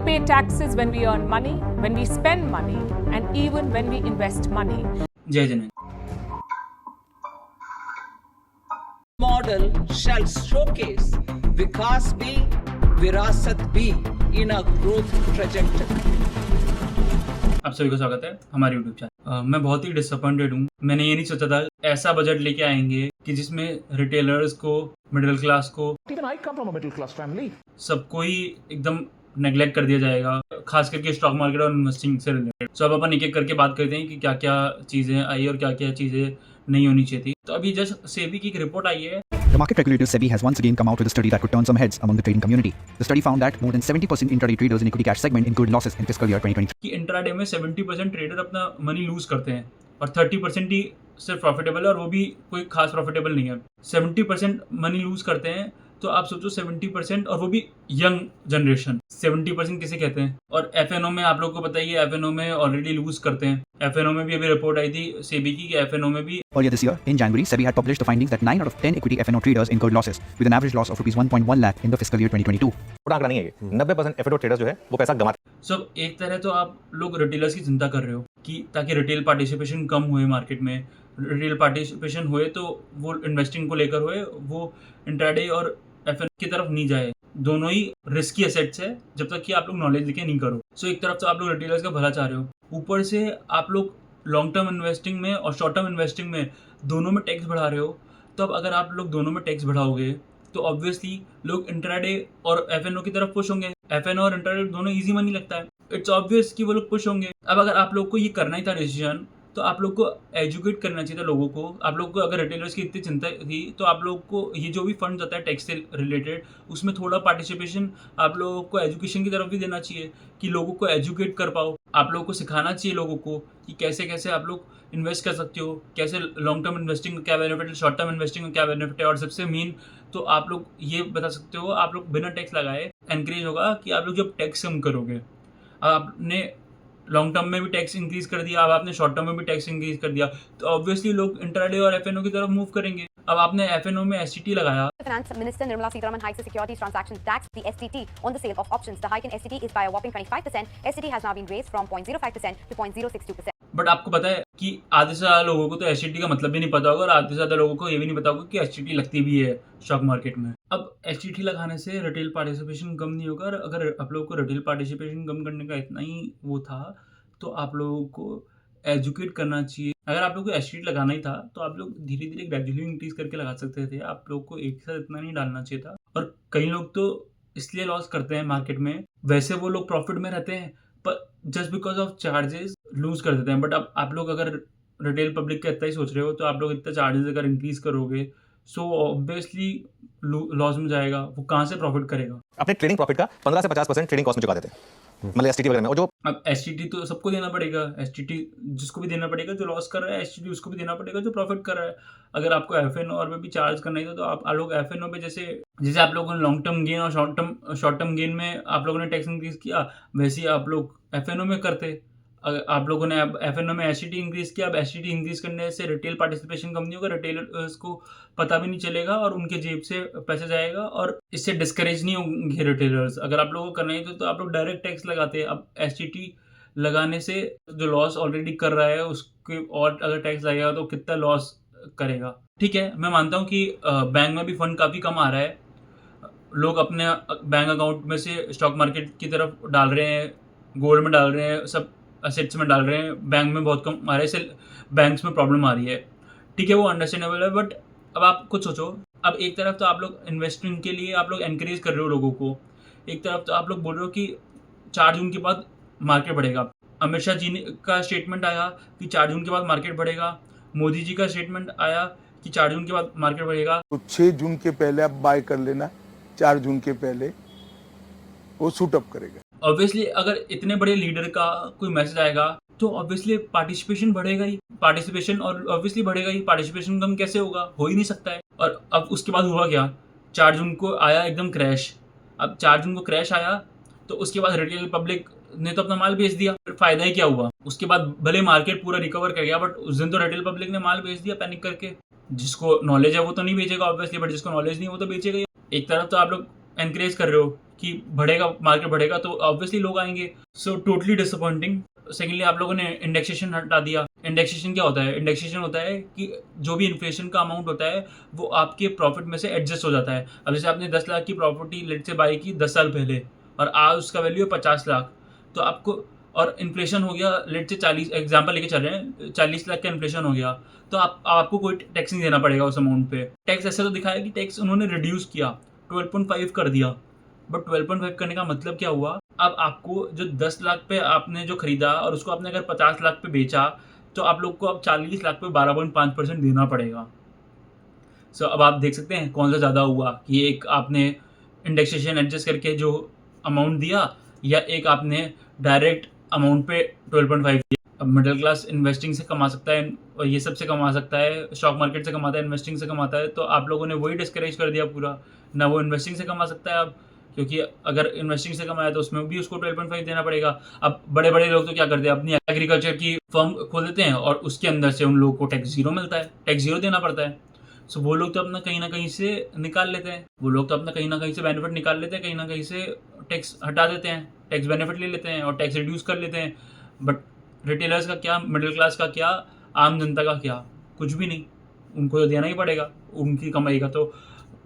pay taxes when we earn money, when we spend money, and even when we invest money. जय जन Model shall showcase Vikas B, Virasat B in a growth trajectory. आप सभी को स्वागत है हमारे YouTube channel. मैं बहुत ही डिसअपॉइंटेड हूँ। मैंने ये नहीं सोचा था ऐसा बजट लेके आएंगे कि जिसमें रिटेलर्स को, मिडिल क्लास को, Even I come from a middle class family. सबको ही एकदम नेग्लेक्ट कर दिया जाएगा, खास करके स्टॉक मार्केट और इन्वेस्टिंग से रिलेटेड। सो अब अपन एक एक करके बात करते हैं कि क्या क्या चीज़ें आई और क्या क्या चीज़ें नहीं होनी चाहिए थी। तो अभी जस्ट सेबी की एक रिपोर्ट आई है। The market regulator SEBI has once again come out with a study that could turn some heads among the trading community. The study found that more than 70% intraday traders in equity cash segment incurred losses in fiscal year 2023. कि intraday में 70% trader अपना money loose करते हैं और 30% ही सिर्फ profitable है, और वो भी कोई खास प्रॉफिटेबल नहीं है। 70% मनी लूज करते हैं, तो आप सोचो 70%, और वो भी यंग जनरेशन। 70% किसे कहते हैं? और एफएनओ में आप लोगों को पता ही है, एफएनओ में ऑलरेडी लूज करते हैं। एफएनओ में भी अभी रिपोर्ट आई थी सेबी की कि एफएनओ में भी Earlier this year, in January, SEBI had published the findings that 9 out of 10 equity F&O traders incurred losses, with an average loss of rupees 1.1 lakh in the fiscal year 2022. छोटा आंकड़ा नहीं है ये। 90% एफएडो ट्रेडर्स जो है वो पैसा गंवाते सब एक तरह तो आप लोग रिटेलर्स की चिंता कर रहे हो कि ताकि रिटेल पार्टिसिपेशन कम हुए मार्केट में। रिटेल पार्टिसिपेशन हुए तो वो इन्वेस्टिंग को लेकर हुए, वो इंट्राडे और एफएन की तरफ नहीं जाए। दोनों ही रिस्की एसेट्स है जब तक कि आप लोग नॉलेज लेके नहीं करो। सो एक तरफ तो आप लोग रिटेलर्स का भला चाह रहे हो, ऊपर से आप लोग लॉन्ग टर्म इन्वेस्टिंग में और शॉर्ट टर्म इन्वेस्टिंग में दोनों में टैक्स बढ़ा रहे हो। तो अब अगर आप लोग दोनों में टैक्स बढ़ाओगे तो ऑब्वियसली लोग इंट्राडे और एफएनओ की तरफ पुश होंगे। एफएनओ और इंट्राडे दोनों इजी मनी लगता है, इट्स ऑब्वियस कि वो लोग पुश होंगे। अब अगर आप लोग को ये करना ही था डिसीजन, तो आप लोग को एजुकेट करना चाहिए था लोगों को। आप लोग को अगर रिटेलर्स की इतनी चिंता थी तो आप लोग को ये जो भी फंड आता है टैक्स से रिलेटेड, उसमें थोड़ा पार्टिसिपेशन आप लोगों को एजुकेशन की तरफ भी देना चाहिए कि लोगों को एजुकेट कर पाओ। आप लोगों को सिखाना चाहिए लोगों को कि कैसे कैसे आप लोग इन्वेस्ट कर सकते हो, कैसे लॉन्ग टर्म इन्वेस्टिंग का क्या बेनिफिट है, शॉर्ट टर्म इन्वेस्टिंग का क्या बेनिफिट है। और सबसे मेन तो आप लोग ये बता सकते हो, आप लोग बिना टैक्स लगाए एनकरेज होगा कि आप लोग जब टैक्स कम करोगे। आपने लॉन्ग टर्म में भी टैक्स इंक्रीज कर दिया, अब आपने शॉर्ट टर्म में भी टैक्स इंक्रीज कर दिया, तो ऑब्वियसली लोग इंट्राडे और एफएनओ की तरफ मूव करेंगे। अब आपने एफएनओ में एसटीटी लगाया। Finance Minister Nirmala Sitharaman hikes the securities transaction tax, the STT, on the sale of options. The hike in STT is by a whopping 25%. STT has now been raised from 0.05% to 0.062%. But आपको पता है कि आधे से ज़्यादा लोगों को तो एसटीटी का मतलब भी नहीं पता होगा, और आधे से ज़्यादा लोगों को ये भी नहीं पता होगा कि एसटीटी लगती भी है स्टॉक मार्केट में। अब एसटीटी लगाने से रिटेल पार्टिसिपेशन कम नहीं होगा। अगर आप लोगों को रिटेल पार्टिसिपेशन कम करने का इतना ही वो था, तो आप लोगों को एजुकेट करना चाहिए। अगर आप लोगों को एसटीटी लगाना ही था तो आप लोग धीरे धीरे ग्रेजुअली इंक्रीज करके लगा सकते थे। आप लोग को एक साथ इतना नहीं डालना चाहिए था। और कई लोग तो इसलिए लॉस करते हैं मार्केट में, वैसे वो लोग प्रॉफिट में रहते हैं पर just because of charges lose कर देते हैं। बट अब आप लोग अगर रिटेल पब्लिक का इतना ही सोच रहे हो, तो आप लोग इतना चार्जेस अगर इंक्रीज करोगे, सो ऑब्वियसली लॉस में जाएगा। वो कहाँ से प्रॉफिट करेगा? अपने ट्रेडिंग प्रॉफिट का 15 से 50% ट्रेडिंग कॉस्ट में चुका देते हैं, मतलब एसटीटी वगैरह में। और जो अब एसटीटी तो सबको देना पड़ेगा, एसटीटी जिसको भी देना पड़ेगा, जो लॉस कर रहा है, एसटीटी उसको भी देना पड़ेगा जो प्रॉफिट कर रहा है। अगर आपको एफएनओ और में भी चार्ज करना ही था, तो आप लोग एफएनओ पे जैसे आप लोगों ने लॉन्ग टर्म गेन और शॉर्ट टर्म गेन में आप लोगों ने टैक्स इंक्रीज किया, वैसे ही आप लोग एफएनओ में करते। आप लोगों ने अब एफएनओ में एसटीटी इंक्रीज किया। अब एसटीटी इंक्रीज करने से रिटेल पार्टिसिपेशन कम नहीं होगा, रिटेलर्स को पता भी नहीं चलेगा और उनके जेब से पैसा जाएगा, और इससे डिस्करेज नहीं होंगे रिटेलर्स। अगर आप लोगों को करना ही तो आप लोग डायरेक्ट टैक्स लगाते। अब एसटीटी लगाने से जो लॉस ऑलरेडी कर रहा है उसके और अगर टैक्स लगेगा तो कितना लॉस करेगा। ठीक है, मैं मानता हूँ कि बैंक में भी फंड काफ़ी कम आ रहा है, लोग अपने बैंक अकाउंट में से स्टॉक मार्केट की तरफ डाल रहे हैं, गोल्ड में डाल रहे हैं, सब असेट्स में डाल रहे हैं। बैंक में बहुत कम आ रहे हैं, बैंक्स में प्रॉब्लम आ रही है। ठीक है, वो अंडरस्टैंडेबल है। बट अब आप खुद सोचो, अब एक तरफ तो आप लोग इन्वेस्टिंग के लिए आप लोग एनकरेज कर रहे हो लोगों को, एक तरफ तो आप लोग बोल रहे हो कि 4 जून के बाद मार्केट बढ़ेगा। अमित शाह जी का स्टेटमेंट आया कि 4 जून के बाद मार्केट बढ़ेगा। मोदी जी का स्टेटमेंट आया कि 4 जून के बाद मार्केट बढ़ेगा। तो 6 जून के पहले आप बाय कर लेना, 4 जून के पहले वो शूट अप करेगा। ऑब्वियसली अगर इतने बड़े लीडर का कोई मैसेज आएगा तो ऑब्वियसली पार्टिसिपेशन बढ़ेगा ही, और ऑब्वियसली बढ़ेगा ही। पार्टिसिपेशन कम कैसे होगा? हो ही नहीं सकता है। और अब उसके बाद हुआ क्या? 4 जून को आया एकदम क्रैश। अब 4 जून को क्रैश आया तो उसके बाद रिटेल पब्लिक ने तो अपना माल बेच दिया, फिर फायदा ही क्या हुआ? उसके बाद भले मार्केट पूरा रिकवर कर गया, बट उस दिन तो रिटेल पब्लिक ने माल बेच दिया पैनिक करके। जिसको नॉलेज है वो तो नहीं बेचेगा ऑब्वियसली, बट जिसको नॉलेज नहीं है वो तो बेचेगा ही। एक तरफ तो आप लोग एनकरेज कर रहे हो कि बढ़ेगा, मार्केट बढ़ेगा तो ऑब्वियसली लोग आएंगे। So totally disappointing. सेकेंडली आप लोगों ने इंडेक्सेशन हटा दिया। इंडेक्सेशन क्या होता है? इंडेक्सेशन होता है कि जो भी इन्फ्लेशन का अमाउंट होता है वो आपके प्रॉफिट में से एडजस्ट हो जाता है। अब जैसे आपने 10 लाख की प्रॉपर्टी लेट से बाई की 10 साल पहले और आज उसका वैल्यू है 50 लाख, तो आपको, और इन्फ्लेशन हो गया लेट से 40, एग्जाम्पल लेके चल रहे हैं, 40 लाख का इन्फ्लेशन हो गया, तो आपको कोई टैक्स नहीं देना पड़ेगा उस अमाउंट पे। टैक्स ऐसे तो दिखाया कि टैक्स उन्होंने रिड्यूस किया, 12.5 कर दिया, बट 12.5 करने का मतलब क्या हुआ? अब आपको जो 10 लाख पे आपने जो खरीदा और उसको आपने अगर 50 लाख पे बेचा, तो आप लोग को अब 40 लाख पे 12.5% देना पड़ेगा। सो अब आप देख सकते हैं कौन सा ज़्यादा हुआ, कि एक आपने इंडेक्सेशन एडजस्ट करके जो अमाउंट दिया, या एक आपने डायरेक्ट अमाउंट पे 12.5 दिया। अब मिडिल क्लास इन्वेस्टिंग से कमा सकता है और ये सब से कमा सकता है, स्टॉक मार्केट से कमाता है, इन्वेस्टिंग से कमाता है, तो आप लोगों ने वही डिस्करेज कर दिया पूरा। ना वो इन्वेस्टिंग से कमा सकता है अब, क्योंकि अगर इन्वेस्टिंग से कमाया तो उसमें भी उसको 12.5 देना पड़ेगा। अब बड़े बड़े लोग तो क्या करते हैं, अपनी एग्रीकल्चर की फर्म खोल देते हैं और उसके अंदर से उन लोगों को टैक्स जीरो मिलता है, टैक्स जीरो देना पड़ता है। सो वो लोग तो अपना कहीं ना कहीं से निकाल लेते हैं, वो लोग तो अपना कहीं ना कहीं से बेनिफिट निकाल लेते हैं, कहीं ना कहीं से टैक्स हटा देते हैं, टैक्स बेनिफिट ले लेते हैं और टैक्स रिड्यूस कर लेते हैं। बट रिटेलर्स का क्या, मिडिल क्लास का क्या, आम जनता का क्या? कुछ भी नहीं। उनको तो देना ही पड़ेगा, उनकी कमाई का तो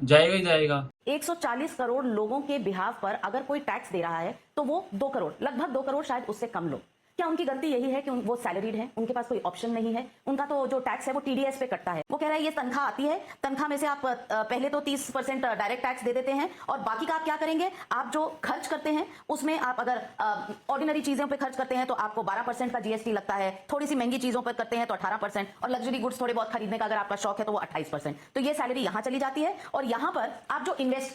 जाएगा ही जाएगा। 140 करोड़ लोगों के बिहाफ पर अगर कोई टैक्स दे रहा है तो वो 2 करोड़, लगभग 2 करोड़, शायद उससे कम लोग। क्या उनकी गलती यही है कि वो सैलरीड है, उनके पास कोई ऑप्शन नहीं है? उनका तो जो टैक्स है वो टीडीएस पे कटता है। वो कह रहा है ये तनख्वाह आती है, तनख्वाह में से आप पहले तो 30% डायरेक्ट टैक्स दे देते हैं और बाकी का आप क्या करेंगे? आप जो खर्च करते हैं उसमें आप अगर ऑर्डिनरी चीजों पे खर्च करते हैं तो आपको 12% का जीएसटी लगता है, थोड़ी सी महंगी चीजों पर करते हैं तो 18%, और लग्जरी गुड्स थोड़े बहुत खरीदने का अगर आपका शौक है तो वो 28%। तो ये सैलरी यहाँ चली जाती है। और यहाँ पर आप जो इन्वेस्ट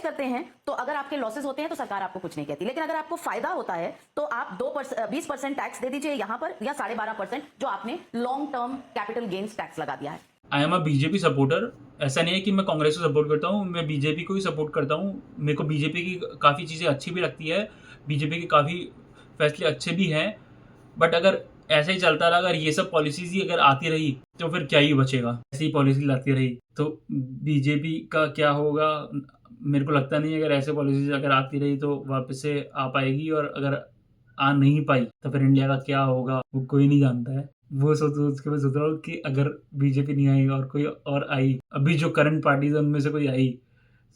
करते हैं तो अगर आपके लॉसेस होते हैं तो सरकार आपको कुछ नहीं कहती, लेकिन अगर आपको फायदा होता है तो आप 20% टैक्स दे दीजिए यहाँ पर, या 12.5% जो आपने long term capital gains tax लगा दिया है। I am a BJP supporter. ऐसा नहीं है कि मैं कांग्रेस को सपोर्ट करता हूँ, मैं बीजेपी को ही सपोर्ट करता हूँ। मेरे को बीजेपी की काफ़ी चीज़ें अच्छी भी लगती है, बीजेपी के काफ़ी फैसले अच्छे भी हैं। बट अगर ऐसे ही चलता रहा, अगर ये सब पॉलिसीज ही अगर आती रही तो फिर क्या ही बचेगा। ऐसी पॉलिसी लाती रही तो बीजेपी का क्या होगा, मेरे को लगता नहीं। अगर ऐसे पॉलिसीज अगर आती रही तो वापस से आ पाएगी, और अगर आ नहीं पाई तो फिर इंडिया का क्या होगा वो कोई नहीं जानता है। वो सोच के मैं सोच रहा हूँ कि अगर बीजेपी नहीं आई और कोई और आई, अभी जो करंट पार्टीज है उनमें से कोई आई,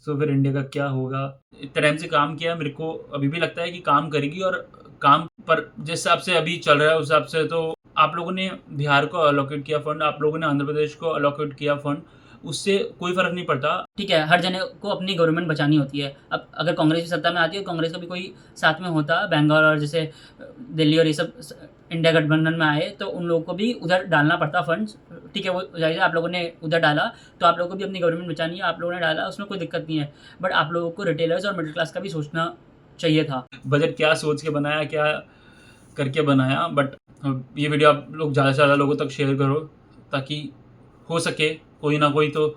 तो फिर इंडिया का क्या होगा। इतने टाइम से काम किया, मेरे को अभी भी लगता है कि काम करेगी, और काम पर जिस हिसाब से अभी चल रहा है उस हिसाब से तो आप लोगों ने बिहार को अलॉकेट किया फंड, आप लोगों ने आंध्र प्रदेश को अलॉकेट किया फंड, उससे कोई फर्क नहीं पड़ता। ठीक है, हर जने को अपनी गवर्नमेंट बचानी होती है। अब अगर कांग्रेस की सत्ता में आती है, कांग्रेस का भी कोई साथ में होता, बंगाल और जैसे दिल्ली और ये सब इंडिया गठबंधन में आए, तो उन लोगों को भी उधर डालना पड़ता फंड्स। ठीक है, वो जाहिर आप लोगों ने उधर डाला तो आप लोगों को भी अपनी गवर्नमेंट बचानी है, आप लोगों ने डाला, उसमें कोई दिक्कत नहीं है। बट आप लोगों को रिटेलर्स और मिडिल क्लास का भी सोचना चाहिए था। बजट क्या सोच के बनाया, क्या करके बनाया। बट ये वीडियो आप लोग ज़्यादा से ज़्यादा लोगों तक शेयर करो, ताकि हो सके कोई ना कोई तो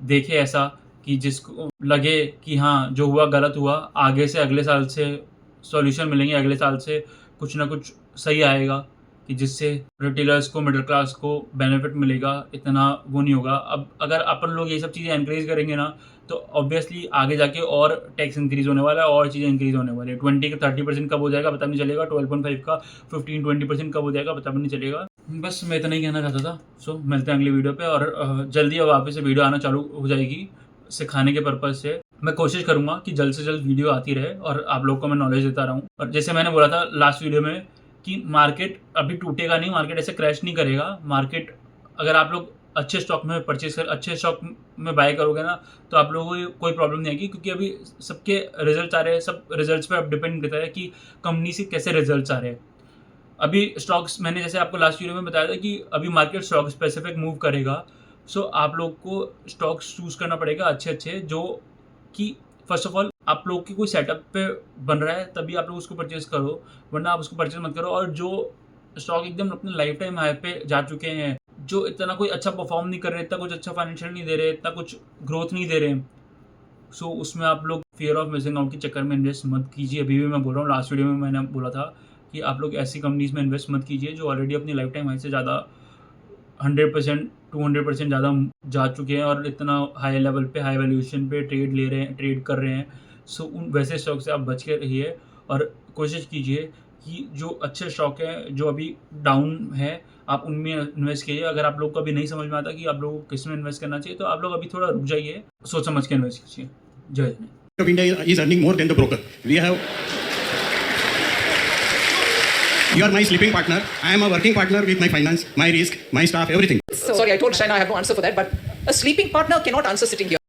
देखे ऐसा, कि जिसको लगे कि हाँ जो हुआ गलत हुआ, आगे से अगले साल से सॉल्यूशन मिलेंगे, अगले साल से कुछ ना कुछ सही आएगा, कि जिससे रिटेलर्स को, मिडिल क्लास को बेनिफिट मिलेगा। इतना वो नहीं होगा। अब अगर अपन लोग ये सब चीज़ें एनकरेज करेंगे ना, तो ऑब्वियसली आगे जाके और टैक्स इंक्रीज होने वाला है, और चीज़ें इंक्रीज होने वाली है। 20 का 30% कब हो जाएगा पता नहीं चलेगा, 12.5 का 15-20% कब हो जाएगा पता भी नहीं चलेगा। बस मैं इतना ही कहना चाहता था। सो मिलते हैं अगली वीडियो पे, और जल्दी अब वापस से वीडियो आना चालू हो जाएगी सिखाने के पर्पज़ से। मैं कोशिश करूँगा कि जल्द से जल्द वीडियो आती रहे और आप लोग को मैं नॉलेज देता रहूँ। और जैसे मैंने बोला था लास्ट वीडियो में कि मार्केट अभी टूटेगा नहीं, मार्केट ऐसे क्रैश नहीं करेगा। मार्केट अगर आप लोग अच्छे स्टॉक में अच्छे स्टॉक में बाय करोगे ना, तो आप लोगों को कोई प्रॉब्लम नहीं आएगी, क्योंकि अभी सबके रिजल्ट आ रहे हैं। सब रिजल्ट्स पे अब डिपेंड करता है कि कंपनी से कैसे रिजल्ट्स आ रहे हैं। अभी स्टॉक्स, मैंने जैसे आपको लास्ट वीडियो में बताया था कि अभी मार्केट स्टॉक स्पेसिफिक मूव करेगा। सो आप लोग को स्टॉक्स चूज़ करना पड़ेगा अच्छे, जो कि फर्स्ट ऑफ ऑल आप लोग की कोई सेटअप पे बन रहा है तभी आप लोग उसको परचेज करो, वरना आप उसको परचेज मत करो। और जो स्टॉक एकदम अपने लाइफ टाइम हाई पे जा चुके हैं, जो इतना कोई अच्छा परफॉर्म नहीं कर रहे, इतना कुछ अच्छा फाइनेंशियल नहीं दे रहे, इतना कुछ ग्रोथ नहीं दे रहे, सो उसमें आप लोग फियर ऑफ मिसिंग आउट के चक्कर में इन्वेस्ट मत कीजिए। अभी भी मैं बोल रहा हूँ, लास्ट वीडियो में मैंने बोला था कि आप लोग ऐसी कंपनीज में इन्वेस्ट मत कीजिए जो ऑलरेडी अपनी लाइफ टाइम हाई से ज़्यादा 100% 200% ज़्यादा जा चुके हैं और इतना हाई लेवल पे, हाई वैल्यूएशन पे ट्रेड कर रहे हैं। सो उन वैसे स्टॉक से आप बच के रहिए और कोशिश कीजिए कि जो अच्छे स्टॉक हैं जो अभी डाउन है आप उनमें इन्वेस्ट कीजिए। अगर आप लोग को अभी नहीं समझ में आता कि आप लोगों को किस में इन्वेस्ट करना चाहिए तो आप लोग अभी थोड़ा रुक जाइए, सोच समझ के इन्वेस्ट कीजिए। जय Hind. of India is earning more than the broker. We have. You are my sleeping partner. I am a working partner with my finance, my risk, my staff, everything. Sorry, I told Shaina I have no answer for that, but a sleeping partner cannot answer sitting here.